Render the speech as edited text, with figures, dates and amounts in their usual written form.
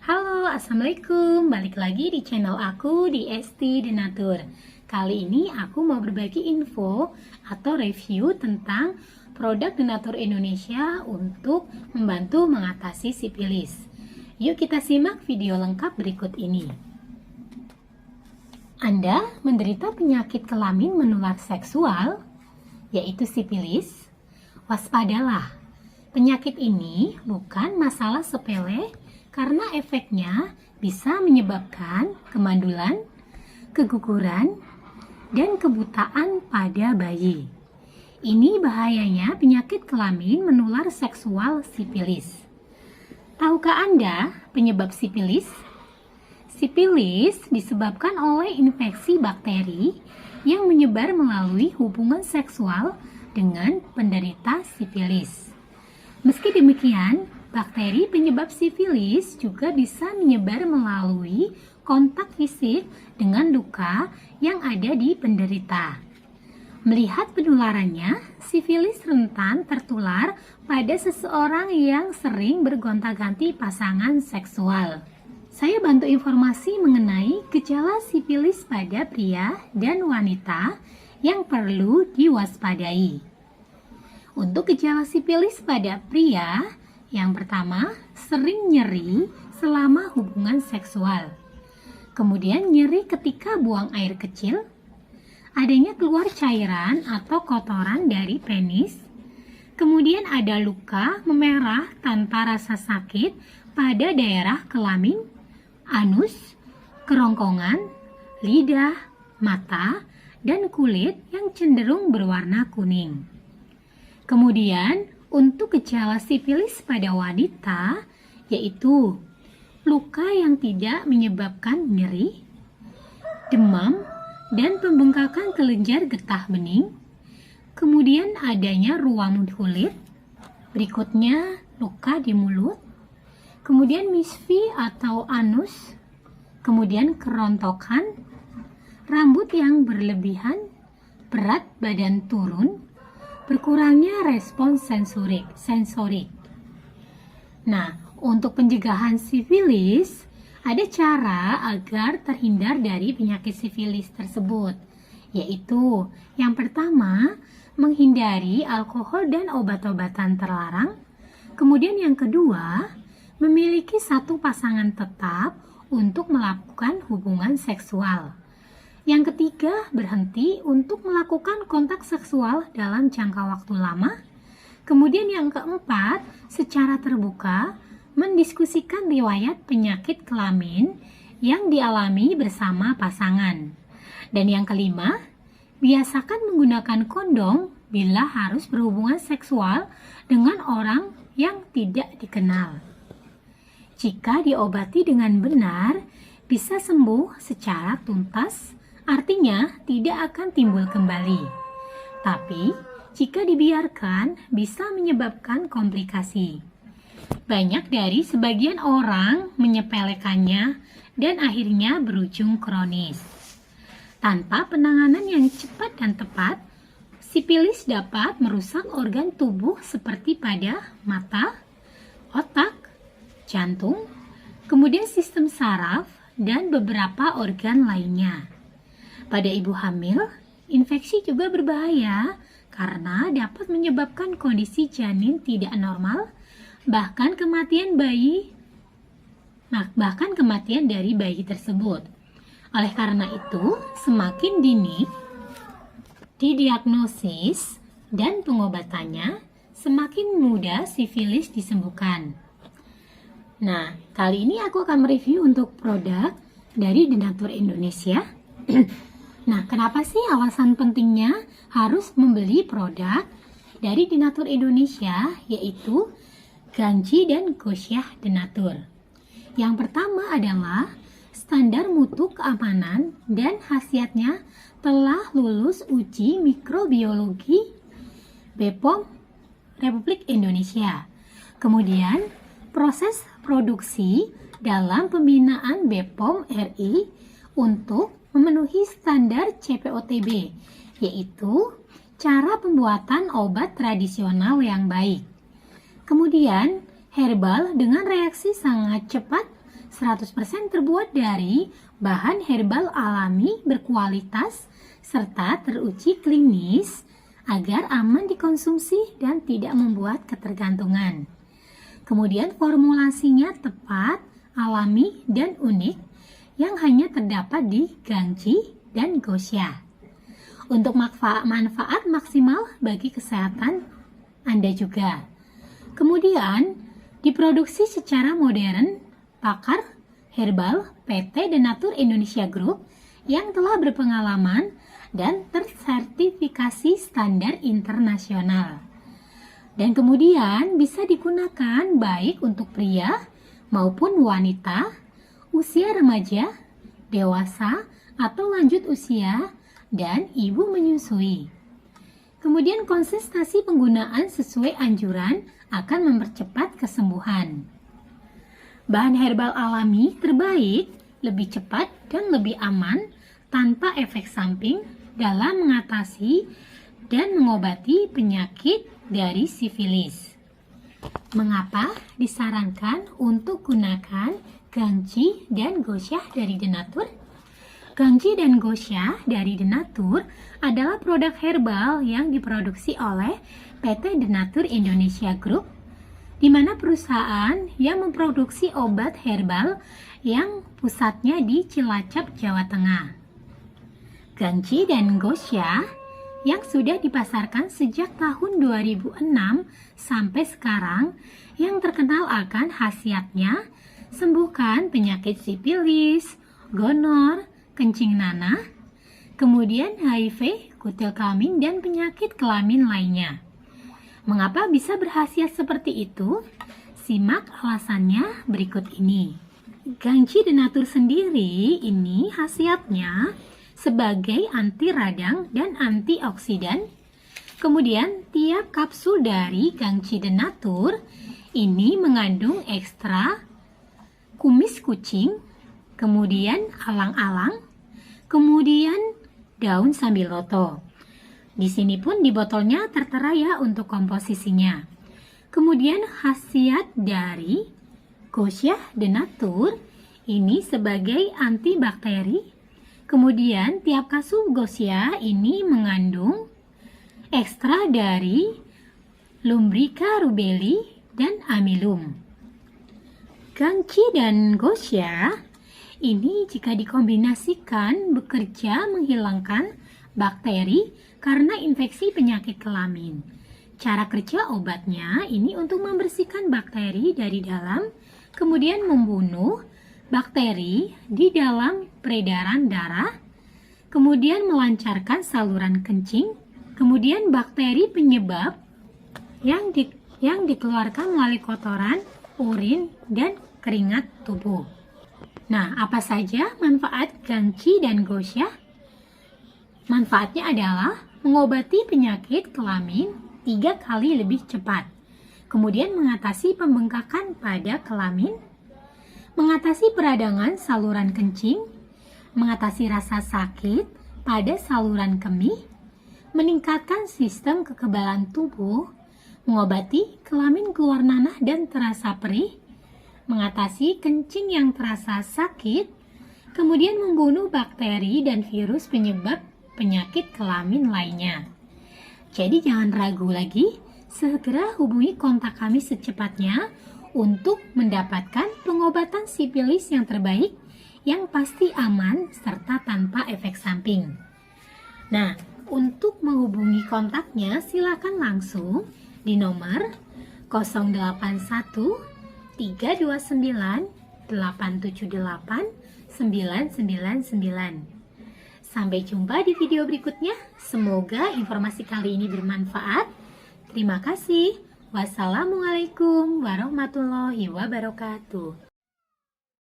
Halo, assalamualaikum. Balik lagi di channel aku di ST Denatur. Kali ini aku mau berbagi info atau review tentang produk Denatur Indonesia untuk membantu mengatasi sifilis. Yuk kita simak video lengkap berikut ini. Anda menderita penyakit kelamin menular seksual, yaitu sifilis? Waspadalah, penyakit ini bukan masalah sepele karena efeknya bisa menyebabkan kemandulan, keguguran, dan kebutaan pada bayi. Ini bahayanya penyakit kelamin menular seksual sifilis. Tahukah Anda penyebab sifilis? Sifilis disebabkan oleh infeksi bakteri yang menyebar melalui hubungan seksual dengan penderita sifilis. Meski demikian, bakteri penyebab sifilis juga bisa menyebar melalui kontak fisik dengan luka yang ada di penderita. Melihat penularannya, sifilis rentan tertular pada seseorang yang sering bergonta-ganti pasangan seksual. Saya bantu informasi mengenai gejala sifilis pada pria dan wanita yang perlu diwaspadai. Untuk gejala sifilis pada pria, yang pertama, sering nyeri selama hubungan seksual. Kemudian nyeri ketika buang air kecil. Adanya keluar cairan atau kotoran dari penis. Kemudian ada luka memerah tanpa rasa sakit pada daerah kelamin, anus, kerongkongan, lidah, mata, dan kulit yang cenderung berwarna kuning. Kemudian, untuk gejala sifilis pada wanita, yaitu luka yang tidak menyebabkan nyeri, demam, dan pembengkakan kelenjar getah bening. Kemudian adanya ruam kulit. Berikutnya luka di mulut. Kemudian misfi atau anus. Kemudian kerontokan, rambut yang berlebihan, berat badan turun, berkurangnya respons sensorik. Nah, untuk pencegahan sifilis, ada cara agar terhindar dari penyakit sifilis tersebut, yaitu yang pertama, menghindari alkohol dan obat-obatan terlarang. Kemudian yang kedua, memiliki satu pasangan tetap untuk melakukan hubungan seksual. Yang ketiga, berhenti untuk melakukan kontak seksual dalam jangka waktu lama. Kemudian yang keempat, secara terbuka mendiskusikan riwayat penyakit kelamin yang dialami bersama pasangan. Dan yang kelima, biasakan menggunakan kondom bila harus berhubungan seksual dengan orang yang tidak dikenal. Jika diobati dengan benar, bisa sembuh secara tuntas. Artinya tidak akan timbul kembali. Tapi jika dibiarkan bisa menyebabkan komplikasi. Banyak dari sebagian orang menyepelekannya dan akhirnya berujung kronis. Tanpa penanganan yang cepat dan tepat, sifilis dapat merusak organ tubuh seperti pada mata, otak, jantung, kemudian sistem saraf, dan beberapa organ lainnya. Pada ibu hamil, infeksi juga berbahaya karena dapat menyebabkan kondisi janin tidak normal, bahkan kematian dari bayi tersebut. Oleh karena itu, semakin dini didiagnosis dan pengobatannya, semakin mudah sifilis disembuhkan. Nah, kali ini aku akan mereview untuk produk dari Denatur Indonesia. Nah, kenapa sih alasan pentingnya harus membeli produk dari Denatur Indonesia, yaitu Ganji dan Gosyah Denatur? Yang pertama adalah standar mutu keamanan dan khasiatnya telah lulus uji mikrobiologi BPOM Republik Indonesia. Kemudian, proses produksi dalam pembinaan BPOM RI untuk memenuhi standar CPOTB, yaitu cara pembuatan obat tradisional yang baik. Kemudian, herbal dengan reaksi sangat cepat 100% terbuat dari bahan herbal alami berkualitas serta teruji klinis agar aman dikonsumsi dan tidak membuat ketergantungan. Kemudian formulasinya tepat, alami, dan unik yang hanya terdapat di Gangji dan Gosya. Untuk manfaat maksimal bagi kesehatan Anda juga. Kemudian diproduksi secara modern pakar herbal PT Denatur Indonesia Group yang telah berpengalaman dan tersertifikasi standar internasional. Dan kemudian bisa digunakan baik untuk pria maupun wanita, usia remaja, dewasa, atau lanjut usia, dan ibu menyusui. Kemudian konsistensi penggunaan sesuai anjuran akan mempercepat kesembuhan. Bahan herbal alami terbaik, lebih cepat, dan lebih aman tanpa efek samping dalam mengatasi dan mengobati penyakit dari sifilis. Mengapa disarankan untuk gunakan Gangji dan Gosya dari Denatur? Gangji dan Gosya dari Denatur adalah produk herbal yang diproduksi oleh PT Denatur Indonesia Group, di mana perusahaan yang memproduksi obat herbal yang pusatnya di Cilacap, Jawa Tengah. Gangji dan Gosya yang sudah dipasarkan sejak tahun 2006 sampai sekarang, yang terkenal akan khasiatnya sembuhkan penyakit sifilis, gonor, kencing nanah, kemudian HIV, kutil kelamin, dan penyakit kelamin lainnya. Mengapa bisa berkhasiat seperti itu? Simak alasannya berikut ini. Gangji Denatur sendiri ini khasiatnya sebagai anti radang dan antioksidan. Kemudian tiap kapsul dari Gangji Denatur ini mengandung ekstra kumis kucing, kemudian alang-alang, kemudian daun sambiloto. Di sini pun di botolnya tertera ya untuk komposisinya. Kemudian khasiat dari Gosya Denatur ini sebagai antibakteri. Kemudian tiap kapsul Gosya ini mengandung ekstra dari Lumbrica rubelli dan amilum. Gangji dan Gosya ini jika dikombinasikan bekerja menghilangkan bakteri karena infeksi penyakit kelamin. Cara kerja obatnya ini untuk membersihkan bakteri dari dalam, kemudian membunuh bakteri di dalam peredaran darah, kemudian melancarkan saluran kencing, kemudian bakteri penyebab yang dikeluarkan melalui kotoran, urin, dan keringat tubuh. Nah, apa saja manfaat Gangji dan Gosya? Manfaatnya adalah mengobati penyakit kelamin 3 kali lebih cepat, kemudian mengatasi pembengkakan pada kelamin, mengatasi peradangan saluran kencing, mengatasi rasa sakit pada saluran kemih, meningkatkan sistem kekebalan tubuh, mengobati kelamin keluar nanah dan terasa perih, mengatasi kencing yang terasa sakit, kemudian membunuh bakteri dan virus penyebab penyakit kelamin lainnya. Jadi jangan ragu lagi, segera hubungi kontak kami secepatnya untuk mendapatkan pengobatan sifilis yang terbaik, yang pasti aman serta tanpa efek samping. Nah, untuk menghubungi kontaknya silakan langsung di nomor 081 329 878 999. Sampai jumpa di video berikutnya. Semoga informasi kali ini bermanfaat. Terima kasih. Wassalamualaikum warahmatullahi wabarakatuh.